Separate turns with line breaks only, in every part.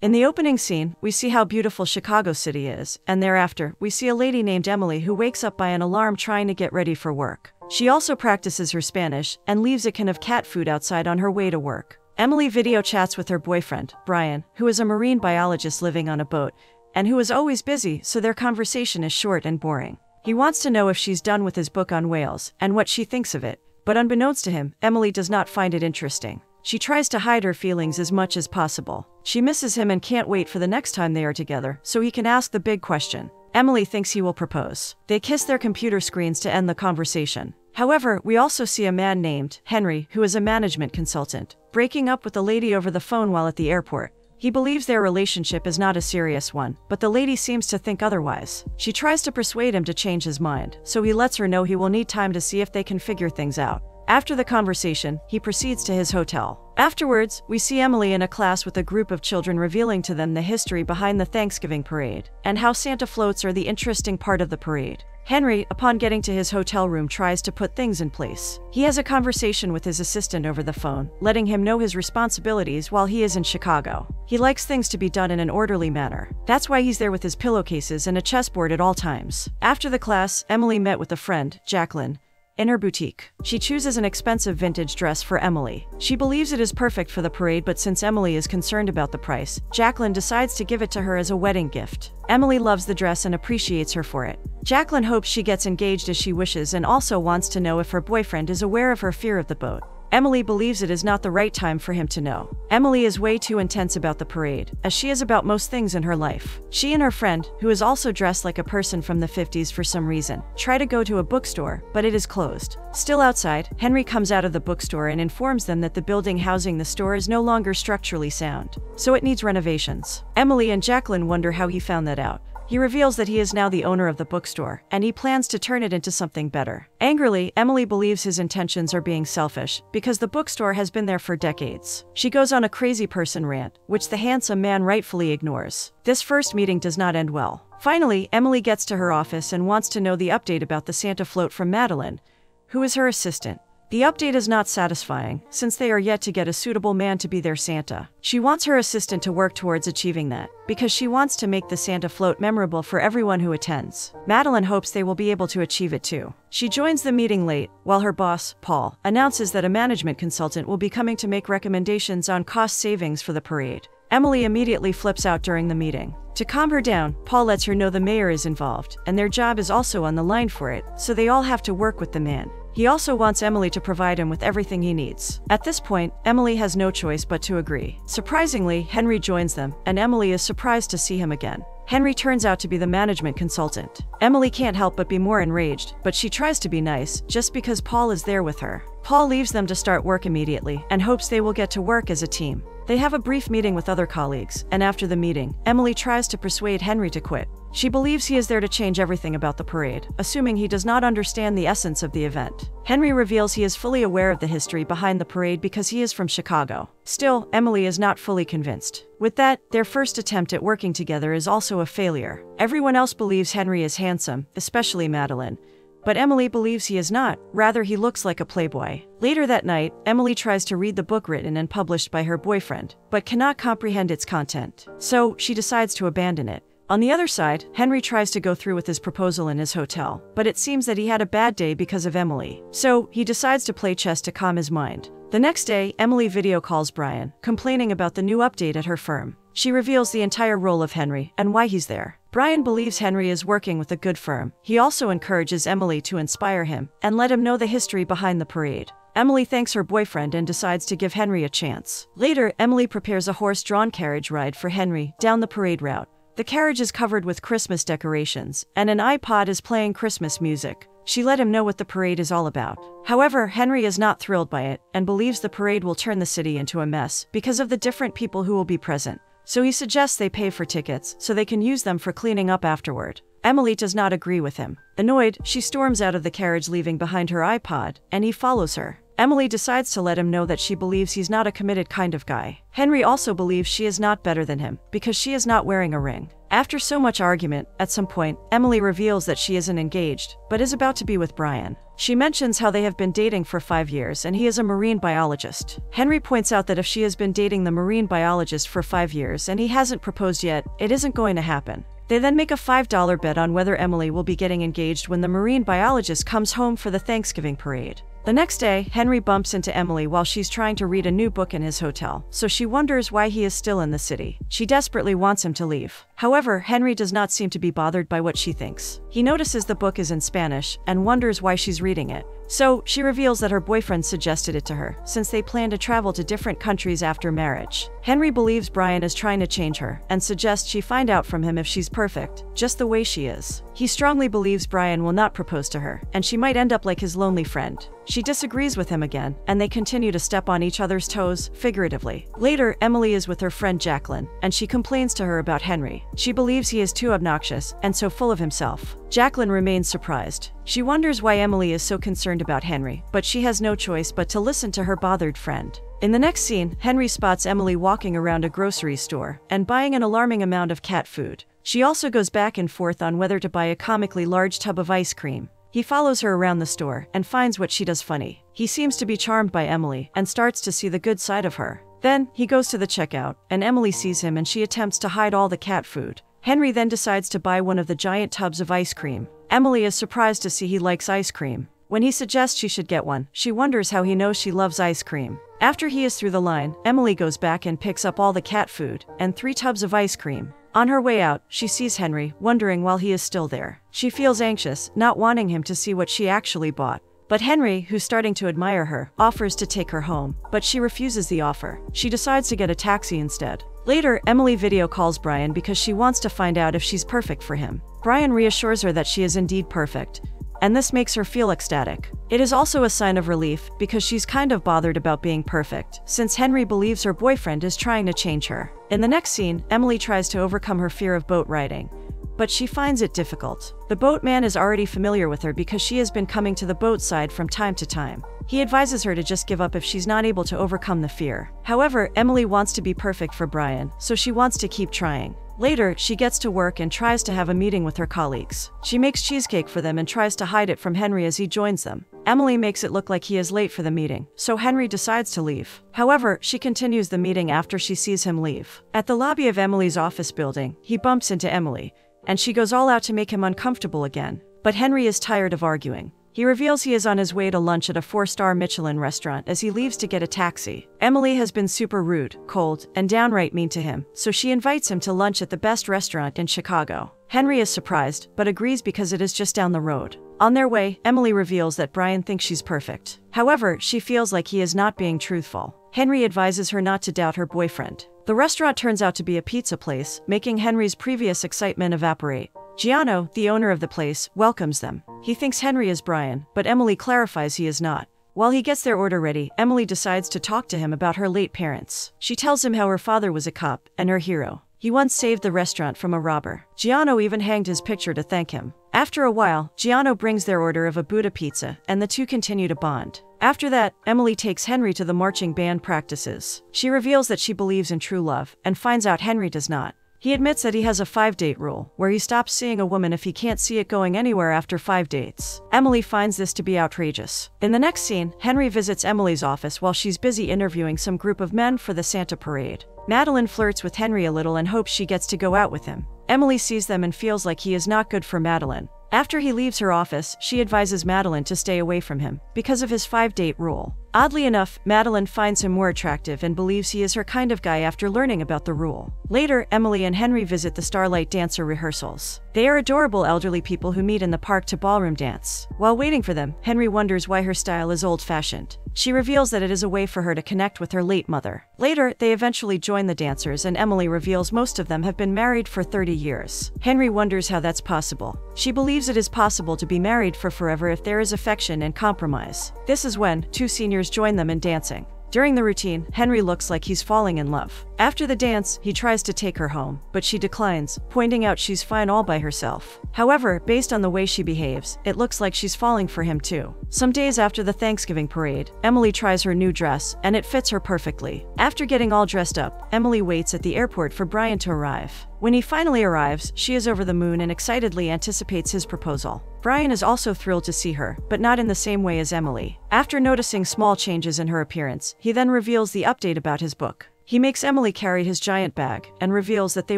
In the opening scene, we see how beautiful Chicago City is, and thereafter, we see a lady named Emily who wakes up by an alarm trying to get ready for work. She also practices her Spanish and leaves a can of cat food outside on her way to work. Emily video chats with her boyfriend, Brian, who is a marine biologist living on a boat, and who is always busy, so their conversation is short and boring. He wants to know if she's done with his book on whales and what she thinks of it, but unbeknownst to him, Emily does not find it interesting. She tries to hide her feelings as much as possible. She misses him and can't wait for the next time they are together, so he can ask the big question. Emily thinks he will propose. They kiss their computer screens to end the conversation. However, we also see a man named Henry, who is a management consultant, breaking up with the lady over the phone while at the airport. He believes their relationship is not a serious one, but the lady seems to think otherwise. She tries to persuade him to change his mind, so he lets her know he will need time to see if they can figure things out. After the conversation, he proceeds to his hotel. Afterwards, we see Emily in a class with a group of children revealing to them the history behind the Thanksgiving parade, and how Santa floats are the interesting part of the parade. Henry, upon getting to his hotel room, tries to put things in place. He has a conversation with his assistant over the phone, letting him know his responsibilities while he is in Chicago. He likes things to be done in an orderly manner. That's why he's there with his pillowcases and a chessboard at all times. After the class, Emily met with a friend, Jacqueline, in her boutique. She chooses an expensive vintage dress for Emily. She believes it is perfect for the parade, but since Emily is concerned about the price, Jacqueline decides to give it to her as a wedding gift. Emily loves the dress and appreciates her for it. Jacqueline hopes she gets engaged as she wishes and also wants to know if her boyfriend is aware of her fear of the boat. Emily believes it is not the right time for him to know. Emily is way too intense about the parade, as she is about most things in her life. She and her friend, who is also dressed like a person from the 50s for some reason, try to go to a bookstore, but it is closed. Still outside, Henry comes out of the bookstore and informs them that the building housing the store is no longer structurally sound, so it needs renovations. Emily and Jacqueline wonder how he found that out. He reveals that he is now the owner of the bookstore, and he plans to turn it into something better. Angrily, Emily believes his intentions are being selfish, because the bookstore has been there for decades. She goes on a crazy person rant, which the handsome man rightfully ignores. This first meeting does not end well. Finally, Emily gets to her office and wants to know the update about the Santa float from Madeline, who is her assistant. The update is not satisfying, since they are yet to get a suitable man to be their Santa. She wants her assistant to work towards achieving that, because she wants to make the Santa float memorable for everyone who attends. Madeline hopes they will be able to achieve it too. She joins the meeting late, while her boss, Paul, announces that a management consultant will be coming to make recommendations on cost savings for the parade. Emily immediately flips out during the meeting. To calm her down, Paul lets her know the mayor is involved, and their job is also on the line for it, so they all have to work with the man. He also wants Emily to provide him with everything he needs. At this point, Emily has no choice but to agree. Surprisingly, Henry joins them, and Emily is surprised to see him again. Henry turns out to be the management consultant. Emily can't help but be more enraged, but she tries to be nice, just because Paul is there with her. Paul leaves them to start work immediately, and hopes they will get to work as a team. They have a brief meeting with other colleagues, and after the meeting, Emily tries to persuade Henry to quit. She believes he is there to change everything about the parade, assuming he does not understand the essence of the event. Henry reveals he is fully aware of the history behind the parade because he is from Chicago. Still, Emily is not fully convinced. With that, their first attempt at working together is also a failure. Everyone else believes Henry is handsome, especially Madeline. But Emily believes he is not, rather he looks like a playboy. Later that night, Emily tries to read the book written and published by her boyfriend, but cannot comprehend its content. So, she decides to abandon it. On the other side, Henry tries to go through with his proposal in his hotel, but it seems that he had a bad day because of Emily. So, he decides to play chess to calm his mind. The next day, Emily video calls Brian, complaining about the new update at her firm. She reveals the entire role of Henry and why he's there. Brian believes Henry is working with a good firm. He also encourages Emily to inspire him and let him know the history behind the parade. Emily thanks her boyfriend and decides to give Henry a chance. Later, Emily prepares a horse-drawn carriage ride for Henry down the parade route. The carriage is covered with Christmas decorations, and an iPod is playing Christmas music. She let him know what the parade is all about. However, Henry is not thrilled by it and believes the parade will turn the city into a mess because of the different people who will be present. So he suggests they pay for tickets so they can use them for cleaning up afterward. Emily does not agree with him. Annoyed, she storms out of the carriage, leaving behind her iPod, and he follows her. Emily decides to let him know that she believes he's not a committed kind of guy. Henry also believes she is not better than him, because she is not wearing a ring. After so much argument, at some point, Emily reveals that she isn't engaged, but is about to be with Brian. She mentions how they have been dating for 5 years and he is a marine biologist. Henry points out that if she has been dating the marine biologist for 5 years and he hasn't proposed yet, it isn't going to happen. They then make a $5 bet on whether Emily will be getting engaged when the marine biologist comes home for the Thanksgiving parade. The next day, Henry bumps into Emily while she's trying to read a new book in his hotel, so she wonders why he is still in the city. She desperately wants him to leave. However, Henry does not seem to be bothered by what she thinks. He notices the book is in Spanish and wonders why she's reading it. So, she reveals that her boyfriend suggested it to her, since they plan to travel to different countries after marriage. Henry believes Brian is trying to change her, and suggests she find out from him if she's perfect, just the way she is. He strongly believes Brian will not propose to her, and she might end up like his lonely friend. She disagrees with him again, and they continue to step on each other's toes, figuratively. Later, Emily is with her friend Jacqueline, and she complains to her about Henry. She believes he is too obnoxious, and so full of himself. Jacqueline remains surprised. She wonders why Emily is so concerned about Henry, but she has no choice but to listen to her bothered friend. In the next scene, Henry spots Emily walking around a grocery store and buying an alarming amount of cat food. She also goes back and forth on whether to buy a comically large tub of ice cream. He follows her around the store and finds what she does funny. He seems to be charmed by Emily and starts to see the good side of her. Then, he goes to the checkout, and Emily sees him and she attempts to hide all the cat food. Henry then decides to buy one of the giant tubs of ice cream. Emily is surprised to see he likes ice cream. When he suggests she should get one, she wonders how he knows she loves ice cream. After he is through the line, Emily goes back and picks up all the cat food and 3 tubs of ice cream. On her way out, she sees Henry, wondering why he is still there. She feels anxious, not wanting him to see what she actually bought. But Henry, who's starting to admire her, offers to take her home, but she refuses the offer. She decides to get a taxi instead. Later, Emily video calls Brian because she wants to find out if she's perfect for him. Brian reassures her that she is indeed perfect, and this makes her feel ecstatic. It is also a sign of relief because she's kind of bothered about being perfect, since Henry believes her boyfriend is trying to change her. In the next scene, Emily tries to overcome her fear of boat riding, but she finds it difficult. The boatman is already familiar with her because she has been coming to the boat side from time to time. He advises her to just give up if she's not able to overcome the fear. However, Emily wants to be perfect for Brian, so she wants to keep trying. Later, she gets to work and tries to have a meeting with her colleagues. She makes cheesecake for them and tries to hide it from Henry as he joins them. Emily makes it look like he is late for the meeting, so Henry decides to leave. However, she continues the meeting after she sees him leave. At the lobby of Emily's office building, he bumps into Emily, and she goes all out to make him uncomfortable again. But Henry is tired of arguing. He reveals he is on his way to lunch at a 4-star Michelin restaurant as he leaves to get a taxi. Emily has been super rude, cold, and downright mean to him, so she invites him to lunch at the best restaurant in Chicago. Henry is surprised, but agrees because it is just down the road. On their way, Emily reveals that Brian thinks she's perfect. However, she feels like he is not being truthful. Henry advises her not to doubt her boyfriend. The restaurant turns out to be a pizza place, making Henry's previous excitement evaporate. Giano, the owner of the place, welcomes them. He thinks Henry is Brian, but Emily clarifies he is not. While he gets their order ready, Emily decides to talk to him about her late parents. She tells him how her father was a cop and her hero. He once saved the restaurant from a robber. Giano even hanged his picture to thank him. After a while, Giano brings their order of a Buddha pizza, and the two continue to bond. After that, Emily takes Henry to the marching band practices. She reveals that she believes in true love, and finds out Henry does not. He admits that he has a 5-date rule, where he stops seeing a woman if he can't see it going anywhere after 5 dates. Emily finds this to be outrageous. In the next scene, Henry visits Emily's office while she's busy interviewing some group of men for the Santa parade. Madeline flirts with Henry a little and hopes she gets to go out with him. Emily sees them and feels like he is not good for Madeline. After he leaves her office, she advises Madeline to stay away from him, because of his 5-date rule. Oddly enough, Madeline finds him more attractive and believes he is her kind of guy after learning about the rule. Later, Emily and Henry visit the Starlight Dancer rehearsals. They are adorable elderly people who meet in the park to ballroom dance. While waiting for them, Henry wonders why her style is old-fashioned. She reveals that it is a way for her to connect with her late mother. Later, they eventually join the dancers and Emily reveals most of them have been married for 30 years. Henry wonders how that's possible. She believes it is possible to be married for forever if there is affection and compromise. This is when 2 seniors join them in dancing. During the routine, Henry looks like he's falling in love. After the dance, he tries to take her home, but she declines, pointing out she's fine all by herself. However, based on the way she behaves, it looks like she's falling for him too. Some days after the Thanksgiving parade, Emily tries her new dress, and it fits her perfectly. After getting all dressed up, Emily waits at the airport for Brian to arrive. When he finally arrives, she is over the moon and excitedly anticipates his proposal. Brian is also thrilled to see her, but not in the same way as Emily. After noticing small changes in her appearance, he then reveals the update about his book. He makes Emily carry his giant bag, and reveals that they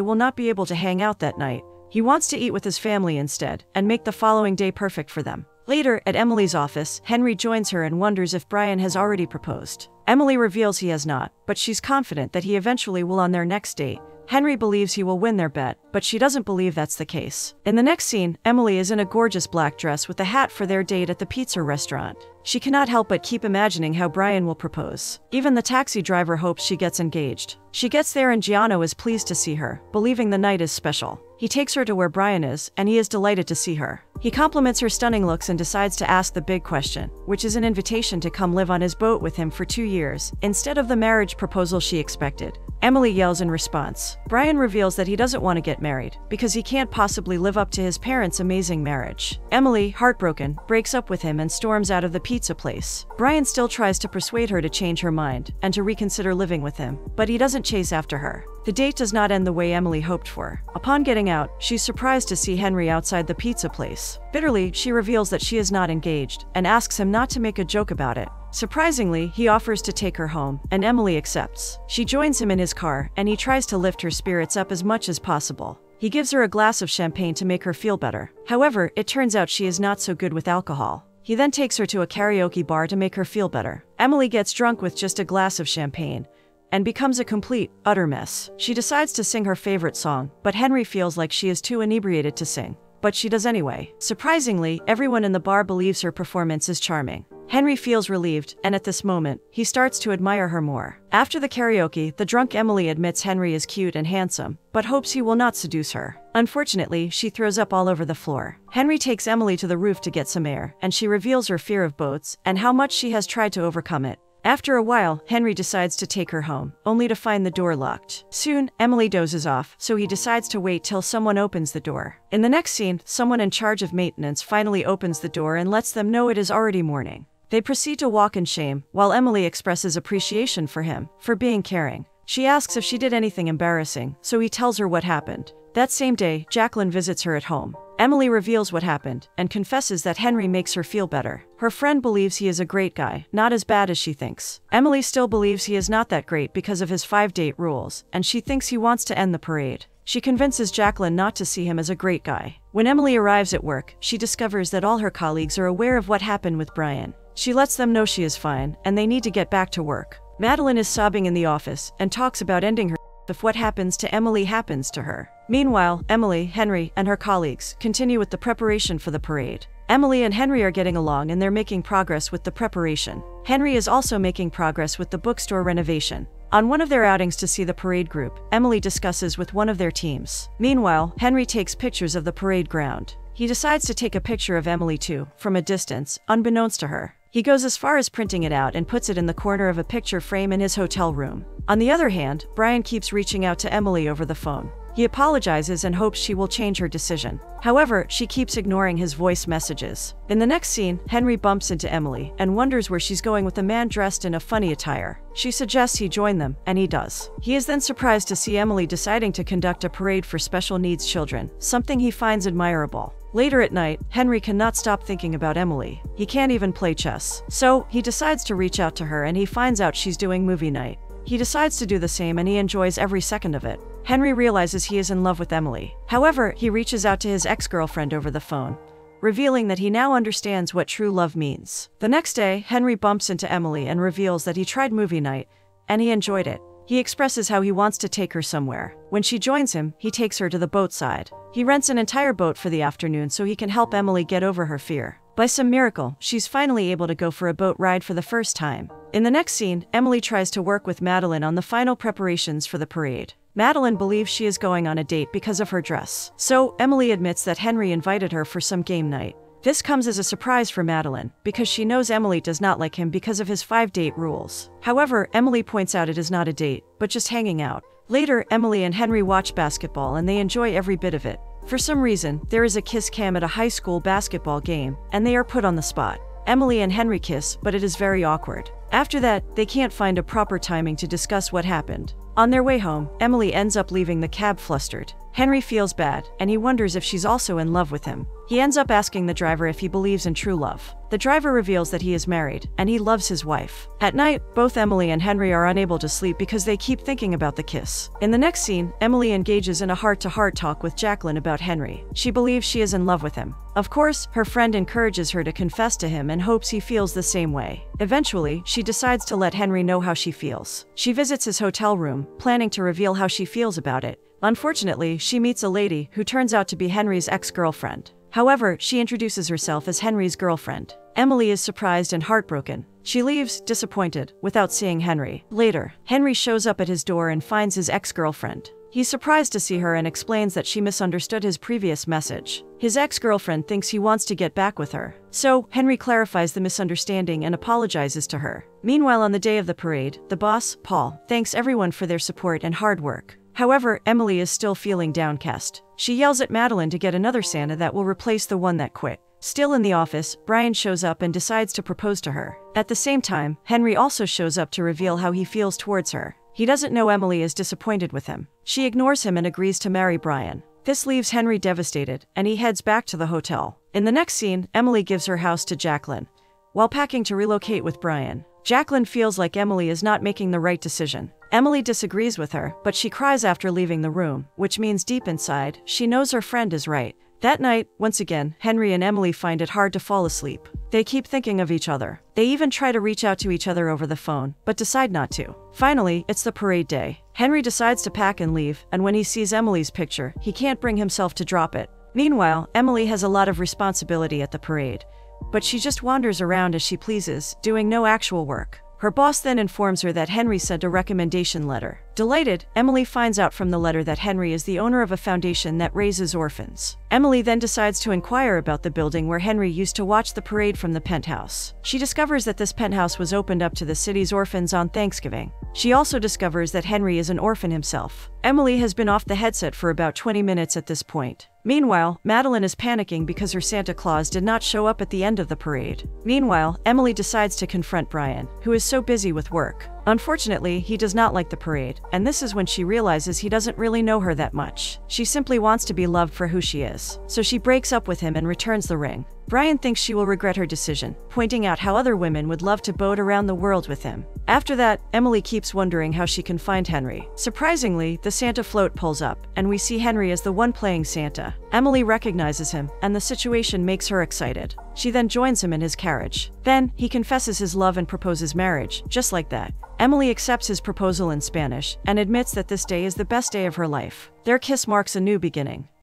will not be able to hang out that night. He wants to eat with his family instead, and make the following day perfect for them. Later, at Emily's office, Henry joins her and wonders if Brian has already proposed. Emily reveals he has not, but she's confident that he eventually will on their next date. Henry believes he will win their bet, but she doesn't believe that's the case. In the next scene, Emily is in a gorgeous black dress with a hat for their date at the pizza restaurant. She cannot help but keep imagining how Brian will propose. Even the taxi driver hopes she gets engaged. She gets there and Giano is pleased to see her, believing the night is special. He takes her to where Brian is, and he is delighted to see her. He compliments her stunning looks and decides to ask the big question, which is an invitation to come live on his boat with him for 2 years, instead of the marriage proposal she expected. Emily yells in response. Brian reveals that he doesn't want to get married, because he can't possibly live up to his parents' amazing marriage. Emily, heartbroken, breaks up with him and storms out of the pizza place. Brian still tries to persuade her to change her mind, and to reconsider living with him, but he doesn't chase after her. The date does not end the way Emily hoped for. Upon getting out, she's surprised to see Henry outside the pizza place. Bitterly, she reveals that she is not engaged, and asks him not to make a joke about it. Surprisingly, he offers to take her home, and Emily accepts. She joins him in his car, and he tries to lift her spirits up as much as possible. He gives her a glass of champagne to make her feel better. However, it turns out she is not so good with alcohol. He then takes her to a karaoke bar to make her feel better. Emily gets drunk with just a glass of champagne, and becomes a complete, utter mess. She decides to sing her favorite song, but Henry feels like she is too inebriated to sing. But she does anyway. Surprisingly, everyone in the bar believes her performance is charming. Henry feels relieved, and at this moment, he starts to admire her more. After the karaoke, the drunk Emily admits Henry is cute and handsome, but hopes he will not seduce her. Unfortunately, she throws up all over the floor. Henry takes Emily to the roof to get some air, and she reveals her fear of boats, and how much she has tried to overcome it. After a while, Henry decides to take her home, only to find the door locked. Soon, Emily dozes off, so he decides to wait till someone opens the door. In the next scene, someone in charge of maintenance finally opens the door and lets them know it is already morning. They proceed to walk in shame, while Emily expresses appreciation for him, for being caring. She asks if she did anything embarrassing, so he tells her what happened. That same day, Jacqueline visits her at home. Emily reveals what happened, and confesses that Henry makes her feel better. Her friend believes he is a great guy, not as bad as she thinks. Emily still believes he is not that great because of his 5-date rules, and she thinks he wants to end the parade. She convinces Jacqueline not to see him as a great guy. When Emily arrives at work, she discovers that all her colleagues are aware of what happened with Brian. She lets them know she is fine, and they need to get back to work. Madeline is sobbing in the office, and talks about ending her if what happens to Emily happens to her. Meanwhile, Emily, Henry, and her colleagues continue with the preparation for the parade. Emily and Henry are getting along and they're making progress with the preparation. Henry is also making progress with the bookstore renovation. On one of their outings to see the parade group, Emily discusses with one of their teams. Meanwhile, Henry takes pictures of the parade ground. He decides to take a picture of Emily too, from a distance, unbeknownst to her. He goes as far as printing it out and puts it in the corner of a picture frame in his hotel room. On the other hand, Brian keeps reaching out to Emily over the phone. He apologizes and hopes she will change her decision. However, she keeps ignoring his voice messages. In the next scene, Henry bumps into Emily and wonders where she's going with a man dressed in a funny attire. She suggests he join them, and he does. He is then surprised to see Emily deciding to conduct a parade for special needs children, something he finds admirable. Later at night, Henry cannot stop thinking about Emily. He can't even play chess. So, he decides to reach out to her and he finds out she's doing movie night. He decides to do the same and he enjoys every second of it. Henry realizes he is in love with Emily. However, he reaches out to his ex-girlfriend over the phone, revealing that he now understands what true love means. The next day, Henry bumps into Emily and reveals that he tried movie night, and he enjoyed it. He expresses how he wants to take her somewhere. When she joins him, he takes her to the boat side. He rents an entire boat for the afternoon so he can help Emily get over her fear. By some miracle, she's finally able to go for a boat ride for the first time. In the next scene, Emily tries to work with Madeline on the final preparations for the parade. Madeline believes she is going on a date because of her dress. So, Emily admits that Henry invited her for some game night. This comes as a surprise for Madeline, because she knows Emily does not like him because of his 5-date rules. However, Emily points out it is not a date, but just hanging out. Later, Emily and Henry watch basketball and they enjoy every bit of it. For some reason, there is a kiss cam at a high school basketball game, and they are put on the spot. Emily and Henry kiss, but it is very awkward. After that, they can't find a proper timing to discuss what happened. On their way home, Emily ends up leaving the cab flustered. Henry feels bad, and he wonders if she's also in love with him. He ends up asking the driver if he believes in true love. The driver reveals that he is married, and he loves his wife. At night, both Emily and Henry are unable to sleep because they keep thinking about the kiss. In the next scene, Emily engages in a heart-to-heart talk with Jacqueline about Henry. She believes she is in love with him. Of course, her friend encourages her to confess to him and hopes he feels the same way. Eventually, she decides to let Henry know how she feels. She visits his hotel room, planning to reveal how she feels about it. Unfortunately, she meets a lady who turns out to be Henry's ex-girlfriend. However, she introduces herself as Henry's girlfriend. Emily is surprised and heartbroken. She leaves, disappointed, without seeing Henry. Later, Henry shows up at his door and finds his ex-girlfriend. He's surprised to see her and explains that she misunderstood his previous message. His ex-girlfriend thinks he wants to get back with her. So, Henry clarifies the misunderstanding and apologizes to her. Meanwhile, on the day of the parade, the boss, Paul, thanks everyone for their support and hard work. However, Emily is still feeling downcast. She yells at Madeline to get another Santa that will replace the one that quit. Still in the office, Brian shows up and decides to propose to her. At the same time, Henry also shows up to reveal how he feels towards her. He doesn't know Emily is disappointed with him. She ignores him and agrees to marry Brian. This leaves Henry devastated, and he heads back to the hotel. In the next scene, Emily gives her house to Jacqueline, while packing to relocate with Brian. Jacqueline feels like Emily is not making the right decision. Emily disagrees with her, but she cries after leaving the room, which means deep inside, she knows her friend is right. That night, once again, Henry and Emily find it hard to fall asleep. They keep thinking of each other. They even try to reach out to each other over the phone, but decide not to. Finally, it's the parade day. Henry decides to pack and leave, and when he sees Emily's picture, he can't bring himself to drop it. Meanwhile, Emily has a lot of responsibility at the parade, but she just wanders around as she pleases, doing no actual work. Her boss then informs her that Henry sent a recommendation letter. Delighted, Emily finds out from the letter that Henry is the owner of a foundation that raises orphans. Emily then decides to inquire about the building where Henry used to watch the parade from the penthouse. She discovers that this penthouse was opened up to the city's orphans on Thanksgiving. She also discovers that Henry is an orphan himself. Emily has been off the headset for about 20 minutes at this point. Meanwhile, Madeline is panicking because her Santa Claus did not show up at the end of the parade. Meanwhile, Emily decides to confront Brian, who is so busy with work. Unfortunately, he does not like the parade, and this is when she realizes he doesn't really know her that much. She simply wants to be loved for who she is. So she breaks up with him and returns the ring. Brian thinks she will regret her decision, pointing out how other women would love to boat around the world with him. After that, Emily keeps wondering how she can find Henry. Surprisingly, the Santa float pulls up, and we see Henry as the one playing Santa. Emily recognizes him, and the situation makes her excited. She then joins him in his carriage. Then, he confesses his love and proposes marriage, just like that. Emily accepts his proposal in Spanish, and admits that this day is the best day of her life. Their kiss marks a new beginning.